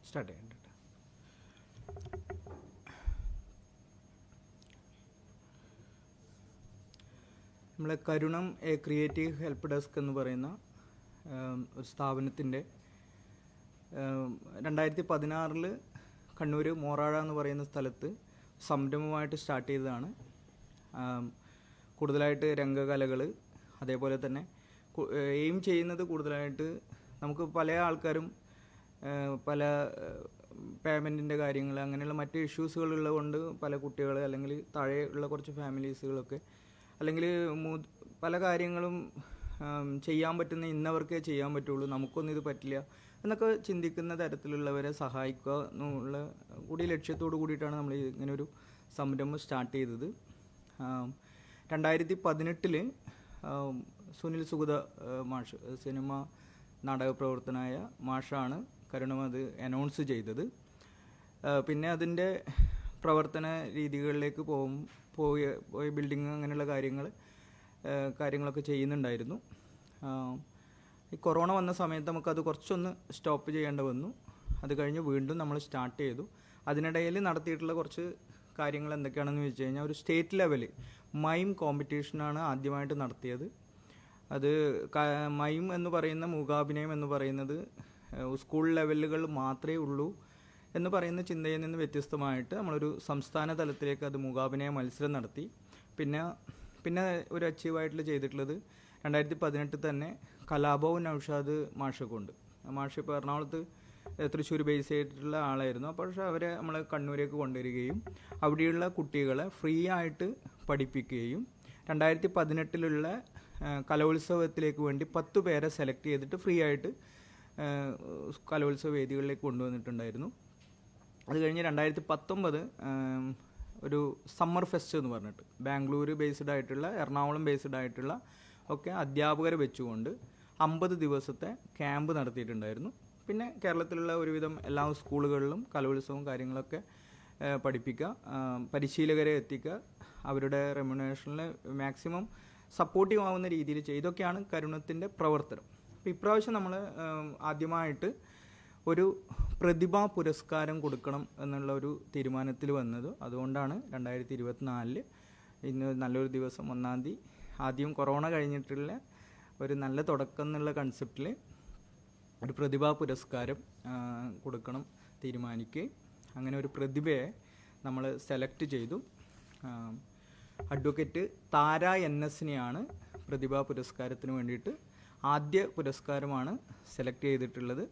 Start ചെയ്യേണ്ടത്. നമ്മളെ Karunam A creative help desk എന്ന് പറയുന്ന ഒരു സ്ഥാപനത്തിൻ്റെ 2016 കണ്ണൂർ മോറാഴ എന്ന് പറയുന്ന സ്ഥലത്ത് സംരംഭമായിട്ട് സ്റ്റാർട്ട് ചെയ്തതാണ്. കൂടുതലായിട്ട് രംഗകലകൾ, അതേപോലെ തന്നെ എയിം ചെയ്യുന്നത് കൂടുതലായിട്ട് നമുക്ക് പല ആൾക്കാരും പല പേയ്മെൻറ്റിൻ്റെ കാര്യങ്ങൾ അങ്ങനെയുള്ള മറ്റ് ഇഷ്യൂസുകളുള്ളത് കൊണ്ട് പല കുട്ടികൾ അല്ലെങ്കിൽ താഴെയുള്ള കുറച്ച് ഫാമിലീസുകളൊക്കെ അല്ലെങ്കിൽ പല കാര്യങ്ങളും ചെയ്യാൻ പറ്റുന്ന ഇന്നവർക്കേ ചെയ്യാൻ പറ്റുള്ളൂ, നമുക്കൊന്നും ഇത് പറ്റില്ല എന്നൊക്കെ ചിന്തിക്കുന്ന തരത്തിലുള്ളവരെ സഹായിക്കുക എന്നുള്ള കൂടി ലക്ഷ്യത്തോടു കൂടിയിട്ടാണ് നമ്മൾ ഇങ്ങനെ ഒരു സംരംഭം സ്റ്റാർട്ട് ചെയ്തത്. 2018 സുനിൽ സുഗത മാഷ്, സിനിമ നാടക പ്രവർത്തനായ മാഷാണ് കരുണം അത് അനൗൺസ് ചെയ്തത്. പിന്നെ അതിൻ്റെ പ്രവർത്തന രീതികളിലേക്ക് പോയി ബിൽഡിങ് അങ്ങനെയുള്ള കാര്യങ്ങളൊക്കെ ചെയ്യുന്നുണ്ടായിരുന്നു. ഈ കൊറോണ വന്ന സമയത്ത് നമുക്കത് കുറച്ചൊന്ന് സ്റ്റോപ്പ് ചെയ്യേണ്ടി വന്നു. അത് കഴിഞ്ഞ് വീണ്ടും നമ്മൾ സ്റ്റാർട്ട് ചെയ്തു. അതിനിടയിൽ നടത്തിയിട്ടുള്ള കുറച്ച് കാര്യങ്ങൾ എന്തൊക്കെയാണെന്ന് വെച്ച് കഴിഞ്ഞാൽ, ഒരു സ്റ്റേറ്റ് ലെവൽ മൈം കോമ്പറ്റീഷനാണ് ആദ്യമായിട്ട് നടത്തിയത്. അത് മൈം എന്ന് പറയുന്ന മൂകാഭിനയം എന്ന് പറയുന്നത് സ്കൂൾ ലെവലുകൾ മാത്രമേ ഉള്ളൂ എന്ന് പറയുന്ന ചിന്തയിൽ നിന്ന് വ്യത്യസ്തമായിട്ട് നമ്മളൊരു സംസ്ഥാന തലത്തിലേക്ക് അത് മൂകാഭിനയ മത്സരം നടത്തി. പിന്നെ ഒരു അച്ചീവായിട്ട് ചെയ്തിട്ടുള്ളത് 2018 തന്നെ കലാഭവൻ നൗഷാദ് മാഷൊക്കെയുണ്ട്. മാഷ് ഇപ്പോൾ എറണാകുളത്ത് തൃശ്ശൂർ ബേസ് ചെയ്തിട്ടുള്ള ആളായിരുന്നു. അപ്പോൾ പക്ഷേ അവരെ നമ്മൾ കണ്ണൂരേക്ക് കൊണ്ടുവരികയും അവിടെയുള്ള കുട്ടികളെ ഫ്രീ ആയിട്ട് പഠിപ്പിക്കുകയും 2018 കലോത്സവത്തിലേക്ക് വേണ്ടി 10 പേരെ സെലക്ട് ചെയ്തിട്ട് ഫ്രീ ആയിട്ട് കലോത്സവ വേദികളിലേക്ക് കൊണ്ടുവന്നിട്ടുണ്ടായിരുന്നു. അത് കഴിഞ്ഞ് 2019 ഒരു സമ്മർ ഫെസ്റ്റ് എന്ന് പറഞ്ഞിട്ട് ബാംഗ്ലൂർ ബേസ്ഡ് ആയിട്ടുള്ള, എറണാകുളം ബേസ്ഡ് ആയിട്ടുള്ള ഒക്കെ അധ്യാപകരെ വെച്ചുകൊണ്ട് 50 ദിവസത്തെ ക്യാമ്പ് നടത്തിയിട്ടുണ്ടായിരുന്നു. പിന്നെ കേരളത്തിലുള്ള ഒരുവിധം എല്ലാ സ്കൂളുകളിലും കലോത്സവവും കാര്യങ്ങളൊക്കെ പഠിപ്പിക്കുക, പരിശീലകരെ എത്തിക്കുക, അവരുടെ റെമ്യൂണറേഷനിൽ മാക്സിമം സപ്പോർട്ടീവ് ആവുന്ന രീതിയിൽ ഇതൊക്കെയാണ് കരുണത്തിൻ്റെ പ്രവർത്തനം. അപ്പോൾ ഇപ്രാവശ്യം നമ്മൾ ആദ്യമായിട്ട് ഒരു പ്രതിഭാ പുരസ്കാരം കൊടുക്കണം എന്നുള്ള ഒരു തീരുമാനത്തിൽ വന്നത്. അതുകൊണ്ടാണ് 2024 ഇന്ന് നല്ലൊരു ദിവസം 1-ാം തീയതി ആദ്യം കൊറോണ കഴിഞ്ഞിട്ടുള്ള ഒരു നല്ല തുടക്കം എന്നുള്ള കൺസെപ്റ്റിൽ ഒരു പ്രതിഭാ പുരസ്കാരം കൊടുക്കണം തീരുമാനിക്കുകയും അങ്ങനെ ഒരു പ്രതിഭയെ നമ്മൾ സെലക്ട് ചെയ്തു. അഡ്വക്കേറ്റ് താര NS-നെയാണ് പ്രതിഭാ പുരസ്കാരത്തിന് വേണ്ടിയിട്ട് ആദ്യ പുരസ്കാരമാണ് സെലക്ട് ചെയ്തിട്ടുള്ളത്.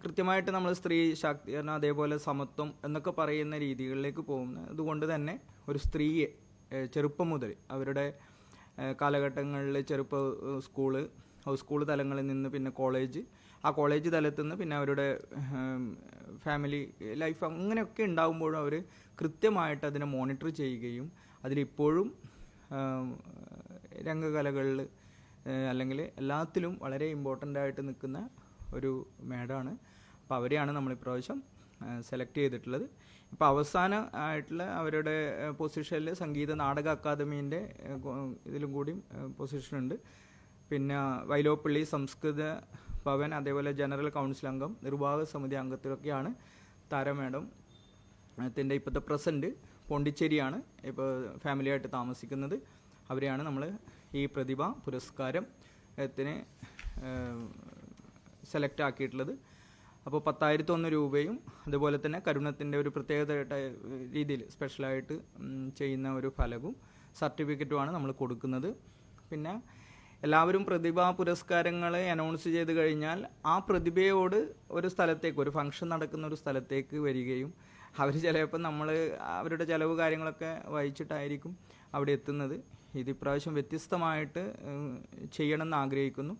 കൃത്യമായിട്ട് നമ്മൾ സ്ത്രീ ശാക്തീകരണം, അതേപോലെ സമത്വം എന്നൊക്കെ പറയുന്ന രീതികളിലേക്ക് പോകുന്നത്. അതുകൊണ്ട് തന്നെ ഒരു സ്ത്രീയെ ചെറുപ്പം മുതൽ അവരുടെ കാലഘട്ടങ്ങളിൽ സ്കൂൾ തലങ്ങളിൽ നിന്ന് പിന്നെ ആ കോളേജ് തലത്തിൽ നിന്ന് പിന്നെ അവരുടെ ഫാമിലി ലൈഫ് അങ്ങനെയൊക്കെ ഉണ്ടാകുമ്പോഴും അവർ കൃത്യമായിട്ട് അതിനെ മോണിറ്റർ ചെയ്യുകയും അതിലിപ്പോഴും രംഗകലകളിൽ അല്ലെങ്കിൽ എല്ലാത്തിലും വളരെ ഇമ്പോർട്ടൻ്റ് ആയിട്ട് നിൽക്കുന്ന ഒരു മേഡമാണ്. അപ്പോൾ അവരെയാണ് നമ്മളിപ്രാവശ്യം സെലക്ട് ചെയ്തിട്ടുള്ളത്. ഇപ്പോൾ അവസാനമായിട്ടുള്ള അവരുടെ പൊസിഷനിൽ സംഗീത നാടക അക്കാദമീൻ്റെ ഇതിലും കൂടി പൊസിഷനുണ്ട്. പിന്നെ വൈലോപ്പള്ളി സംസ്കൃത ഭവൻ, അതേപോലെ ജനറൽ കൗൺസിൽ അംഗം, നിർവാഹക സമിതി അംഗത്തിലൊക്കെയാണ് താര മേഡം. ത്തിൻ്റെ ഇപ്പോഴത്തെ പ്രസൻറ്റ് പോണ്ടിച്ചേരിയാണ് ഇപ്പോൾ ഫാമിലിയായിട്ട് താമസിക്കുന്നത്. അവരെയാണ് നമ്മൾ ഈ പ്രതിഭാ പുരസ്കാരത്തിന് സെലക്ട് ആക്കിയിട്ടുള്ളത്. അപ്പോൾ 10,001 രൂപയും അതുപോലെ തന്നെ കരുണത്തിൻ്റെ ഒരു പ്രത്യേകതയായിട്ട് രീതിയിൽ സ്പെഷ്യലായിട്ട് ചെയ്യുന്ന ഒരു ഫലകവും സർട്ടിഫിക്കറ്റുമാണ് നമ്മൾ കൊടുക്കുന്നത്. പിന്നെ എല്ലാവരും പ്രതിഭാ പുരസ്കാരങ്ങൾ അനൗൺസ് ചെയ്ത് കഴിഞ്ഞാൽ ആ പ്രതിഭയോട് ഒരു സ്ഥലത്തേക്ക്, ഒരു ഫംഗ്ഷൻ നടക്കുന്ന ഒരു സ്ഥലത്തേക്ക് വരികയും അവർ ചിലപ്പോൾ അവരുടെ ചിലവ് കാര്യങ്ങളൊക്കെ വഹിച്ചിട്ടായിരിക്കും അവിടെ എത്തുന്നത്. ഇതിപ്രാവശ്യം വ്യത്യസ്തമായിട്ട് ചെയ്യണമെന്ന് ആഗ്രഹിക്കുന്നു.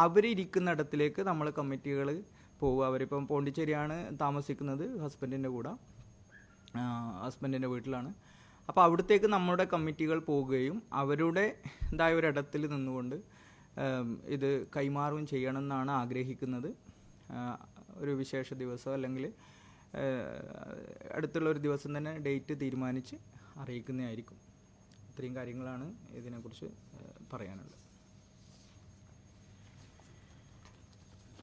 അവരിയ്ക്കുന്നിടത്തിലേക്ക് നമ്മൾ കമ്മിറ്റികൾ പോകുക. അവരിപ്പം പോണ്ടിച്ചേരിയാണ് താമസിക്കുന്നത്, ഹസ്ബൻഡിൻ്റെ വീട്ടിലാണ്. അപ്പോൾ അവിടത്തേക്ക് നമ്മുടെ കമ്മിറ്റികൾ പോവുകയും അവരുടേതായ ഒരിടത്തിൽ നിന്നുകൊണ്ട് ഇത് കൈമാറുകയും ചെയ്യണമെന്നാണ് ആഗ്രഹിക്കുന്നത്. ഒരു വിശേഷ ദിവസം അല്ലെങ്കിൽ അടുത്തുള്ള ഒരു ദിവസം തന്നെ ഡേറ്റ് തീരുമാനിച്ച് അറിയിക്കുന്നതായിരിക്കും. ഇത്രയും കാര്യങ്ങളാണ് ഇതിനെക്കുറിച്ച് പറയാനുള്ളത്.